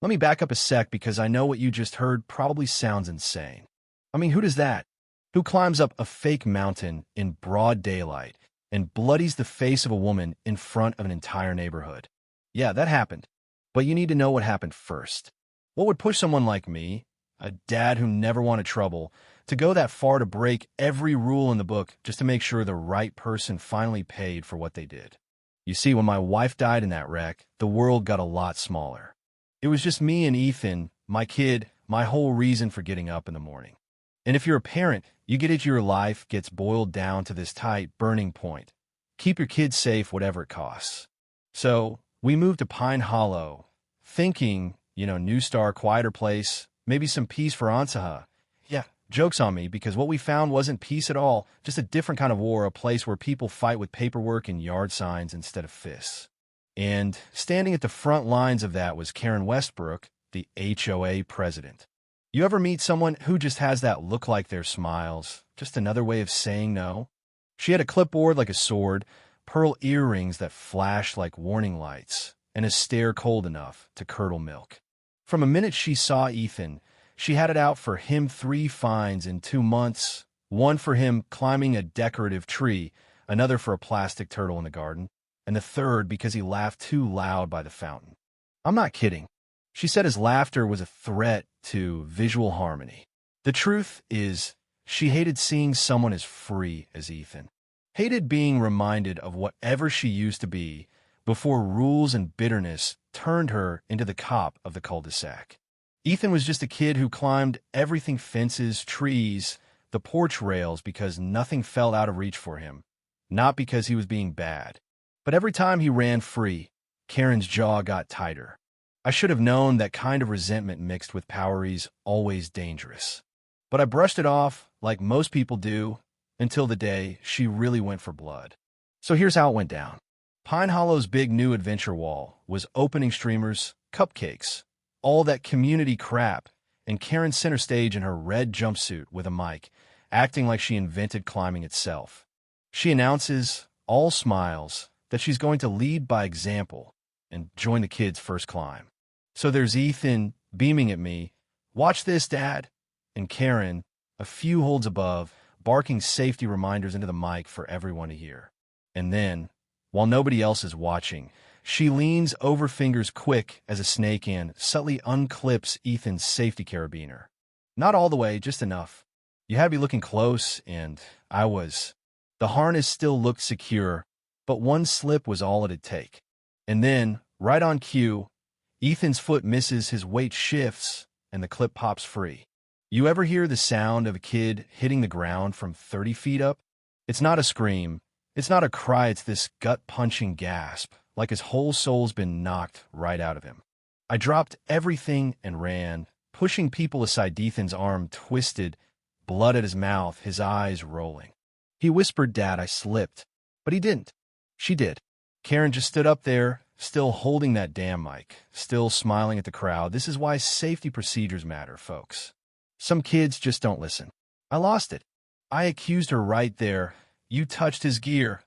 Let me back up a sec because I know what you just heard probably sounds insane. I mean, who does that? Who climbs up a fake mountain in broad daylight and bloodies the face of a woman in front of an entire neighborhood? Yeah, that happened. But you need to know what happened first. What would push someone like me, a dad who never wanted trouble, to go that far to break every rule in the book just to make sure the right person finally paid for what they did? You see, when my wife died in that wreck, the world got a lot smaller. It was just me and Ethan, my kid, my whole reason for getting up in the morning. And if you're a parent, you get it, your life gets boiled down to this tight, burning point. Keep your kids safe, whatever it costs. So we moved to Pine Hollow, thinking, new star, quieter place, maybe some peace for Ansaha. Yeah, joke's on me, because what we found wasn't peace at all, just a different kind of war, a place where people fight with paperwork and yard signs instead of fists. And standing at the front lines of that was Karen Westbrook, the HOA president. You ever meet someone who just has that look like their smiles, just another way of saying no? She had a clipboard like a sword, pearl earrings that flashed like warning lights, and a stare cold enough to curdle milk. From the minute she saw Ethan, she had it out for him 3 fines in 2 months, one for him climbing a decorative tree, another for a plastic turtle in the garden, and the third because he laughed too loud by the fountain. I'm not kidding. She said his laughter was a threat to visual harmony. The truth is, she hated seeing someone as free as Ethan. Hated being reminded of whatever she used to be before rules and bitterness turned her into the cop of the cul-de-sac. Ethan was just a kid who climbed everything, fences, trees, the porch rails, because nothing fell out of reach for him, not because he was being bad. But every time he ran free, Karen's jaw got tighter. I should have known that kind of resentment mixed with power's always dangerous. But I brushed it off, like most people do, until the day she really went for blood. So here's how it went down. Pine Hollow's big new adventure wall was opening streamers, cupcakes, all that community crap, and Karen center stage in her red jumpsuit with a mic, acting like she invented climbing itself. She announces, all smiles, that she's going to lead by example and join the kids' first climb. So there's Ethan beaming at me, "Watch this, Dad," and Karen, a few holds above, barking safety reminders into the mic for everyone to hear. And then, while nobody else is watching, she leans over, fingers quick as a snake, and subtly unclips Ethan's safety carabiner. Not all the way, just enough. You had to be looking close, and I was. The harness still looked secure, but one slip was all it'd take. And then, right on cue, Ethan's foot misses, his weight shifts, and the clip pops free. You ever hear the sound of a kid hitting the ground from 30 feet up? It's not a scream. It's not a cry. It's this gut-punching gasp, like his whole soul's been knocked right out of him. I dropped everything and ran, pushing people aside. Ethan's arm twisted, blood at his mouth, his eyes rolling. He whispered, "Dad, I slipped." But he didn't. She did. Karen just stood up there, still holding that damn mic, still smiling at the crowd. This is why safety procedures matter, folks. Some kids just don't listen. I lost it. I accused her right there. "You touched his gear."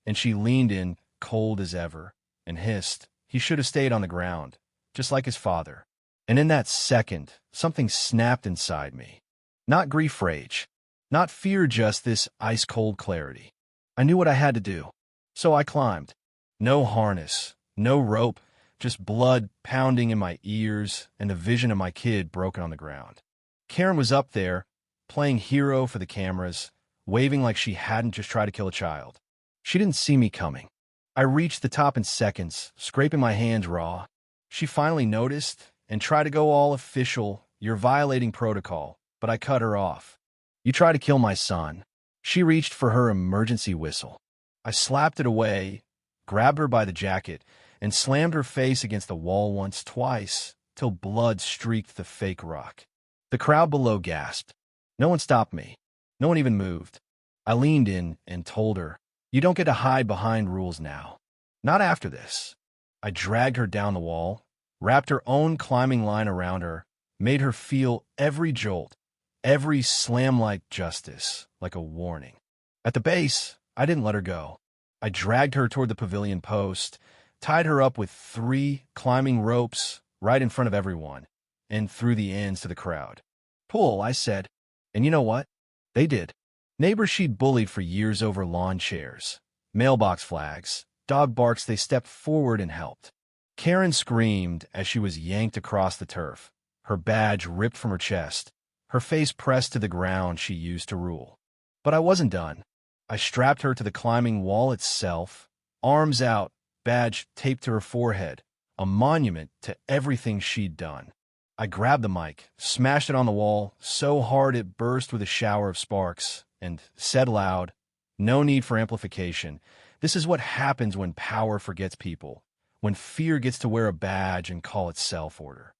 And she leaned in, cold as ever, and hissed, "He should have stayed on the ground, just like his father." And in that second, something snapped inside me. Not grief rage, not fear, just this ice-cold clarity. I knew what I had to do. So I climbed. No harness, no rope, just blood pounding in my ears and the vision of my kid broken on the ground. Karen was up there, playing hero for the cameras, waving like she hadn't just tried to kill a child. She didn't see me coming. I reached the top in seconds, scraping my hands raw. She finally noticed and tried to go all official, "You're violating protocol," but I cut her off. "You try to kill my son." She reached for her emergency whistle. I slapped it away, grabbed her by the jacket, and slammed her face against the wall once, twice, till blood streaked the fake rock. The crowd below gasped. No one stopped me. No one even moved. I leaned in and told her, "You don't get to hide behind rules now. Not after this." I dragged her down the wall, wrapped her own climbing line around her, made her feel every jolt, every slam like justice, like a warning. At the base, I didn't let her go. I dragged her toward the pavilion post, tied her up with 3 climbing ropes, right in front of everyone, and threw the ends to the crowd. Pull, I said. And you know what? They did. Neighbors she'd bullied for years over lawn chairs, mailbox flags, dog barks, they stepped forward and helped. Karen screamed as she was yanked across the turf, her badge ripped from her chest, her face pressed to the ground she used to rule. But I wasn't done. I strapped her to the climbing wall itself, arms out, badge taped to her forehead, a monument to everything she'd done. I grabbed the mic, smashed it on the wall so hard it burst with a shower of sparks, and said loud, "No need for amplification. This is what happens when power forgets people, when fear gets to wear a badge and call itself order."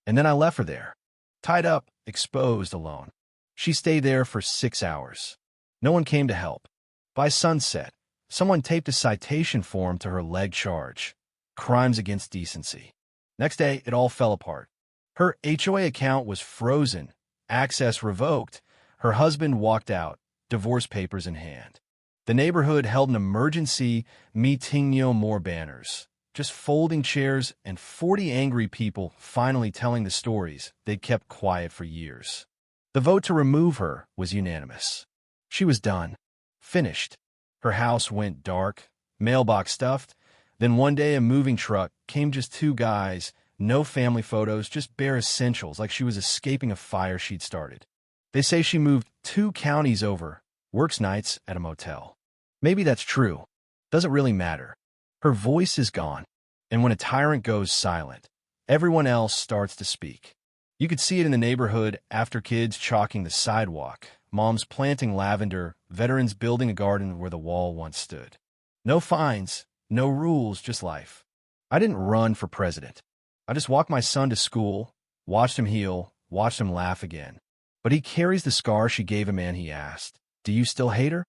And then I left her there, tied up, exposed, alone. She stayed there for 6 hours. No one came to help. By sunset, someone taped a citation form to her leg charge. Crimes against decency. Next day, it all fell apart. Her HOA account was frozen, access revoked. Her husband walked out, divorce papers in hand. The neighborhood held an emergency meeting, no more banners, just folding chairs and 40 angry people finally telling the stories they'd kept quiet for years. The vote to remove her was unanimous. She was done. Finished. Her house went dark, mailbox stuffed. Then one day a moving truck came, just 2 guys, no family photos, just bare essentials, like she was escaping a fire she'd started. They say she moved 2 counties over, works nights at a motel. Maybe that's true. Doesn't really matter. Her voice is gone. And when a tyrant goes silent, everyone else starts to speak. You could see it in the neighborhood after kids chalking the sidewalk, moms planting lavender, veterans building a garden where the wall once stood. No fines, no rules, just life. I didn't run for president. I just walked my son to school, watched him heal, watched him laugh again. But he carries the scar she gave him, and he asked, "Do you still hate her?"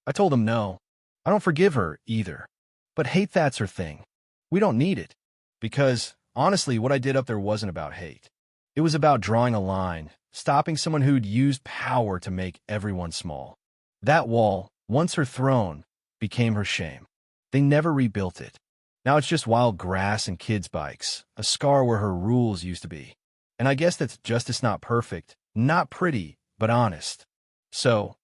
I told him no. I don't forgive her either. But hate, that's her thing. We don't need it. Because, honestly, what I did up there wasn't about hate. It was about drawing a line, stopping someone who'd used power to make everyone small. That wall, once her throne, became her shame. They never rebuilt it. Now it's just wild grass and kids' bikes, a scar where her rules used to be. And I guess that's justice, not perfect, not pretty, but honest. So,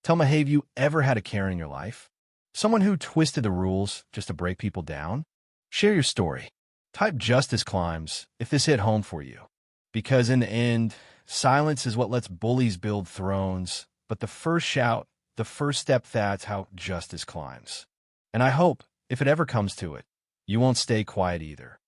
tell me, have you ever had a Karen in your life? Someone who twisted the rules just to break people down? Share your story. Type "justice climbs" if this hit home for you. Because in the end, silence is what lets bullies build thrones. But the first shout, the first step, that's how justice climbs. And I hope, if it ever comes to it, you won't stay quiet either.